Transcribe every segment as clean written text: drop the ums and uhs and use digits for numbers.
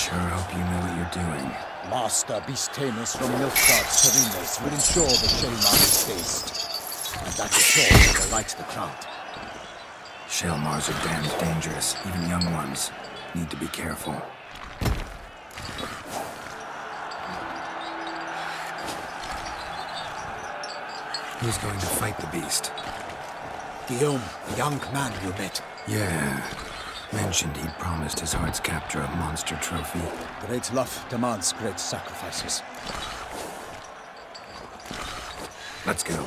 sure hope you know what you're doing. Master Beastamus from Nilfgaard's Serenas will ensure the Shelmar is faced. And that assault will light the crowd. Shelmars are damned dangerous. Even young ones need to be careful. Who's going to fight the beast? Guillaume, the young man you met. Yeah. Mentioned he'd promised his heart's captor a monster trophy. Great love demands great sacrifices. Let's go.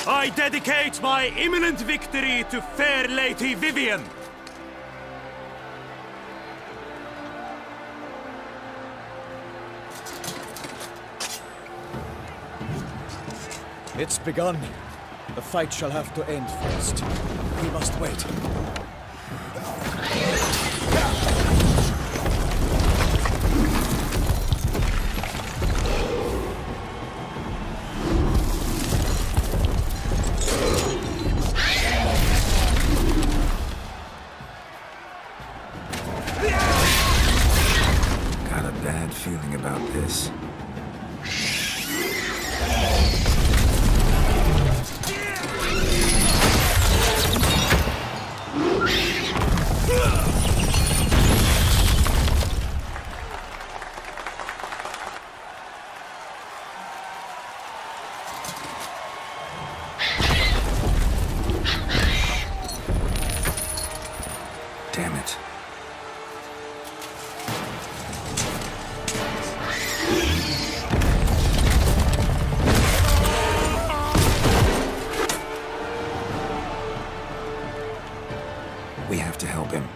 I dedicate my imminent victory to fair Lady Vivian. It's begun. The fight shall have to end first. We must wait. Got a bad feeling about this. Damn it. We have to help him.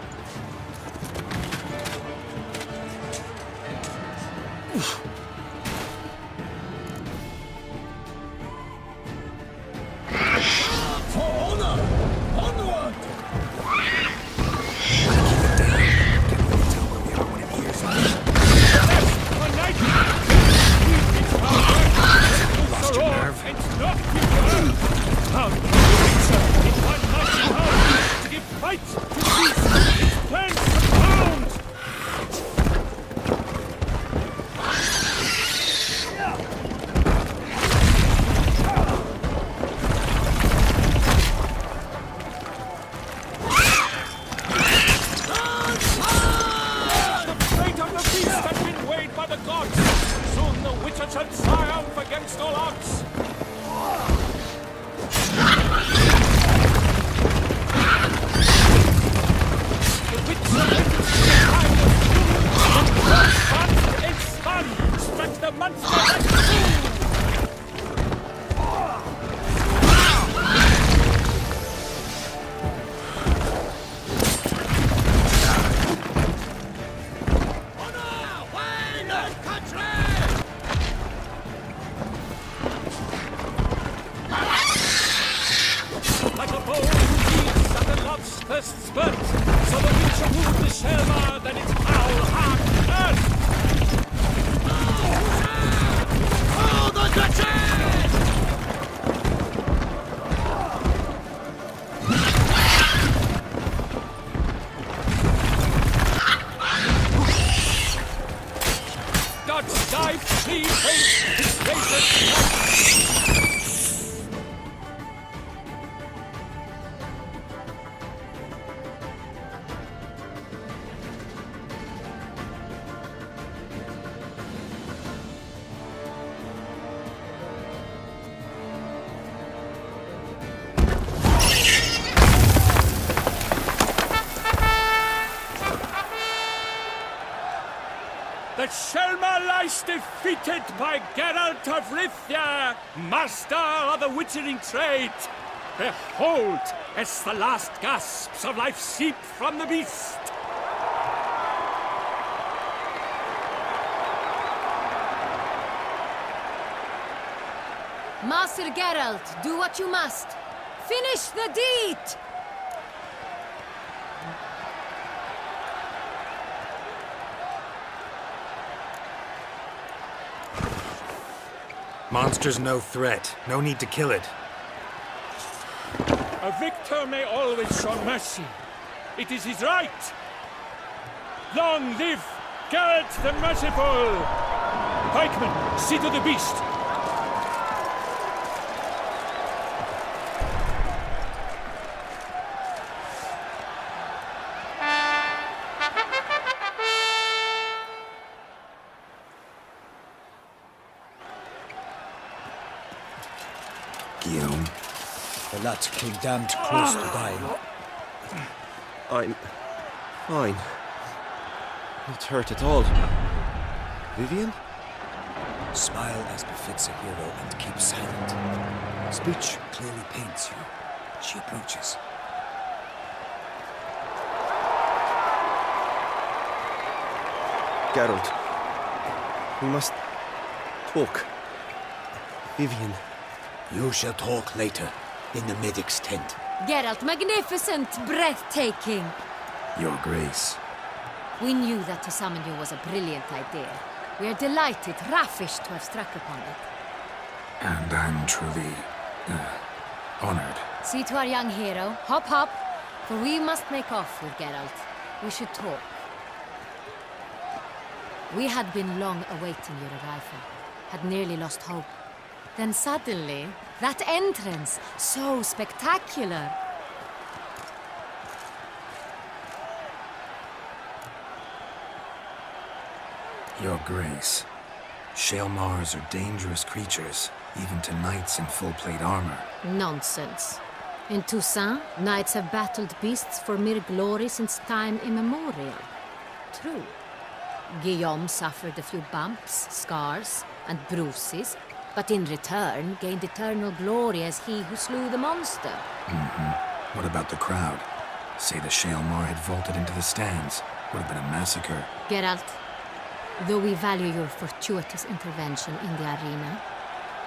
For honor! Onward! Triumph against all odds! The witch of strike the monster like food! First spurt, so the witch removed the Shelmar, then its foul heart burst! Oh, the Duchess! Dodge, dive, flee, face, disgrace, The Shelmar lies defeated by Geralt of Rithia, master of the witchering trade. Behold, as the last gasps of life seep from the beast. Master Geralt, do what you must. Finish the deed! Monster's no threat. No need to kill it. A victor may always show mercy. It is his right. Long live Geralt the Merciful! Pikeman, see to the beast. Guillaume. The lad came damned close to dying. I'm fine. Not hurt at all. Vivian? Smile as befits a hero and keep silent. Speech clearly paints you. She approaches. Geralt. We must talk. Vivian. You shall talk later, in the medic's tent. Geralt, magnificent, breathtaking. Your Grace. We knew that to summon you was a brilliant idea. We are delighted, ravished to have struck upon it. And I'm truly, honored. See to our young hero. Hop, hop. For we must make off with Geralt. We should talk. We had been long awaiting your arrival. Had nearly lost hope. Then suddenly, that entrance, so spectacular. Your Grace. Shaelmars are dangerous creatures, even to knights in full-plate armor. Nonsense. In Toussaint, knights have battled beasts for mere glory since time immemorial. True. Guillaume suffered a few bumps, scars, and bruises, but in return gained eternal glory as he who slew the monster. What about the crowd? Say the Shaelmar had vaulted into the stands. Would have been a massacre. Geralt, though we value your fortuitous intervention in the arena,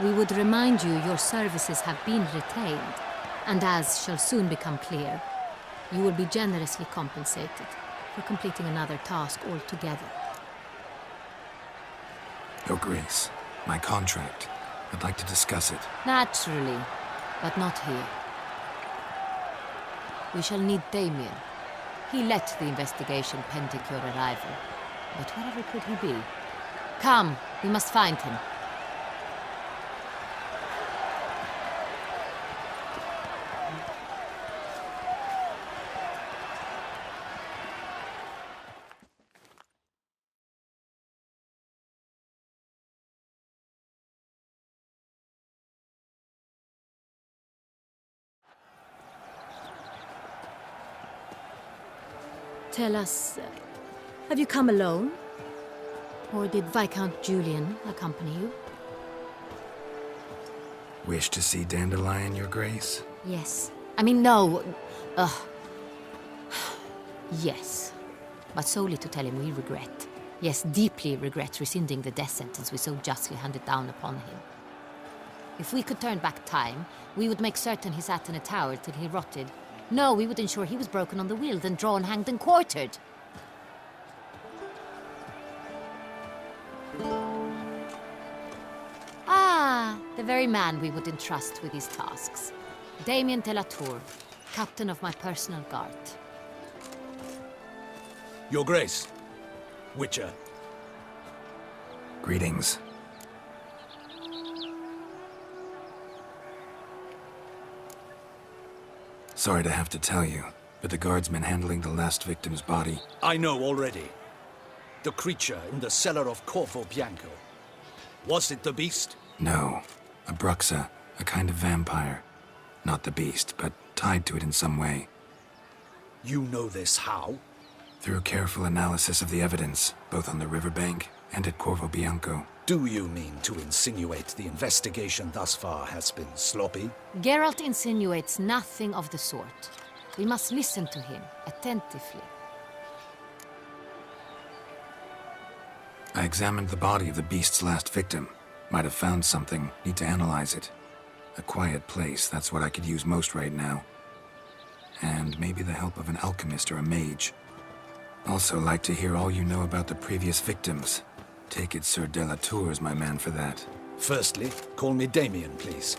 we would remind you your services have been retained, and as shall soon become clear, you will be generously compensated for completing another task altogether. Your Grace, my contract. I'd like to discuss it. Naturally, but not here. We shall need Damien. He led the investigation pending your arrival. But wherever could he be? Come, we must find him. Tell us, have you come alone? Or did Viscount Julian accompany you? Wish to see Dandelion, Your Grace? Yes. I mean, no. Yes. But solely to tell him we regret. Yes, deeply regret rescinding the death sentence we so justly handed down upon him. If we could turn back time, we would make certain he sat in a tower till he rotted. No, we would ensure he was broken on the wheel, then drawn, hanged, and quartered. Ah, the very man we would entrust with these tasks. Damien de la Tour, captain of my personal guard. Your Grace. Witcher. Greetings. Sorry to have to tell you, but the guardsman handling the last victim's body... I know already. The creature in the cellar of Corvo Bianco. Was it the beast? No. A Bruxa, a kind of vampire. Not the beast, but tied to it in some way. You know this how? Through careful analysis of the evidence, both on the riverbank and at Corvo Bianco. Do you mean to insinuate the investigation thus far has been sloppy? Geralt insinuates nothing of the sort. We must listen to him attentively. I examined the body of the beast's last victim. Might have found something. Need to analyze it. A quiet place, that's what I could use most right now. And maybe the help of an alchemist or a mage. Also like to hear all you know about the previous victims. Take it Sir de la Tour is my man for that. Firstly, call me Damien, please.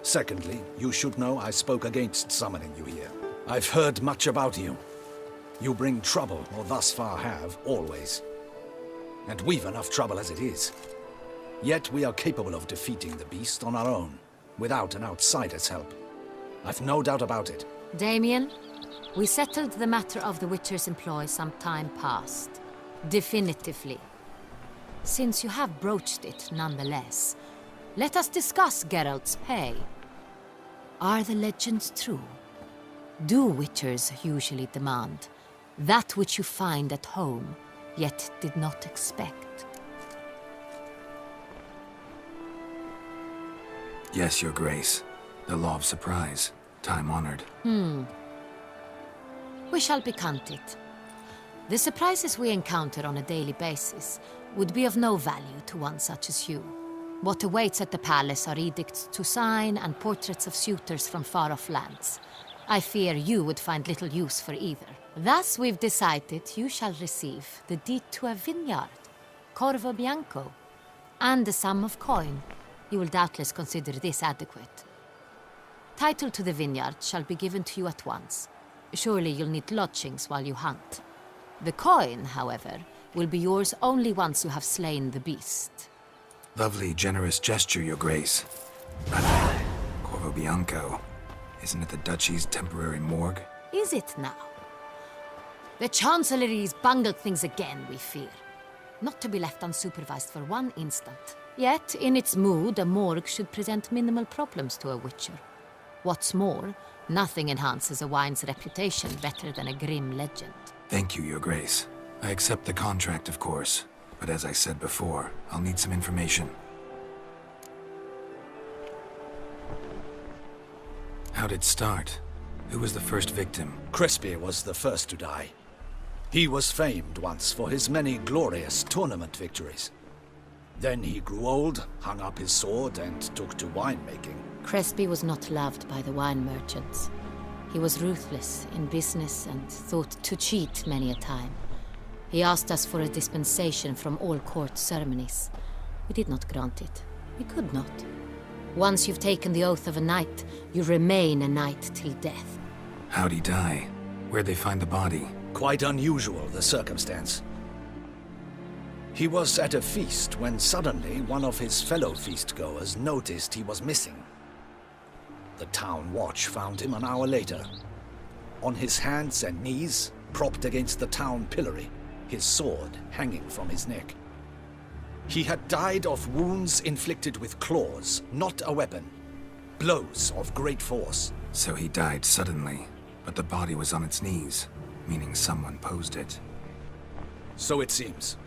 Secondly, you should know I spoke against summoning you here. I've heard much about you. You bring trouble, or thus far have, always. And we've enough trouble as it is. Yet we are capable of defeating the beast on our own, without an outsider's help. I've no doubt about it. Damien, we settled the matter of the Witcher's employ some time past. Definitively. Since you have broached it nonetheless, let us discuss Geralt's pay. Are the legends true? Do Witchers usually demand that which you find at home, yet did not expect? Yes, Your Grace. The law of surprise. Time-honored. We shall becant it. The surprises we encounter on a daily basis would be of no value to one such as you. What awaits at the palace are edicts to sign and portraits of suitors from far-off lands. I fear you would find little use for either. Thus we've decided you shall receive the deed to a vineyard, Corvo Bianco, and a sum of coin. You will doubtless consider this adequate. Title to the vineyard shall be given to you at once. Surely you'll need lodgings while you hunt. The coin, however, will be yours only once you have slain the beast. Lovely, generous gesture, Your Grace. But Corvo Bianco, isn't it the Duchy's temporary morgue? Is it now? The Chancellery's bungled things again, we fear. Not to be left unsupervised for one instant. Yet, in its mood, a morgue should present minimal problems to a Witcher. What's more, nothing enhances a wine's reputation better than a grim legend. Thank you, Your Grace. I accept the contract, of course. But as I said before, I'll need some information. How'd it start? Who was the first victim? Crespi was the first to die. He was famed once for his many glorious tournament victories. Then he grew old, hung up his sword, and took to winemaking. Crespi was not loved by the wine merchants. He was ruthless in business and thought to cheat many a time. He asked us for a dispensation from all court ceremonies. We did not grant it. We could not. Once you've taken the oath of a knight, you remain a knight till death. How'd he die? Where'd they find the body? Quite unusual, the circumstance. He was at a feast when suddenly one of his fellow feastgoers noticed he was missing. The town watch found him an hour later. On his hands and knees, propped against the town pillory, his sword hanging from his neck. He had died of wounds inflicted with claws, not a weapon. Blows of great force. So he died suddenly, but the body was on its knees, meaning someone posed it. So it seems.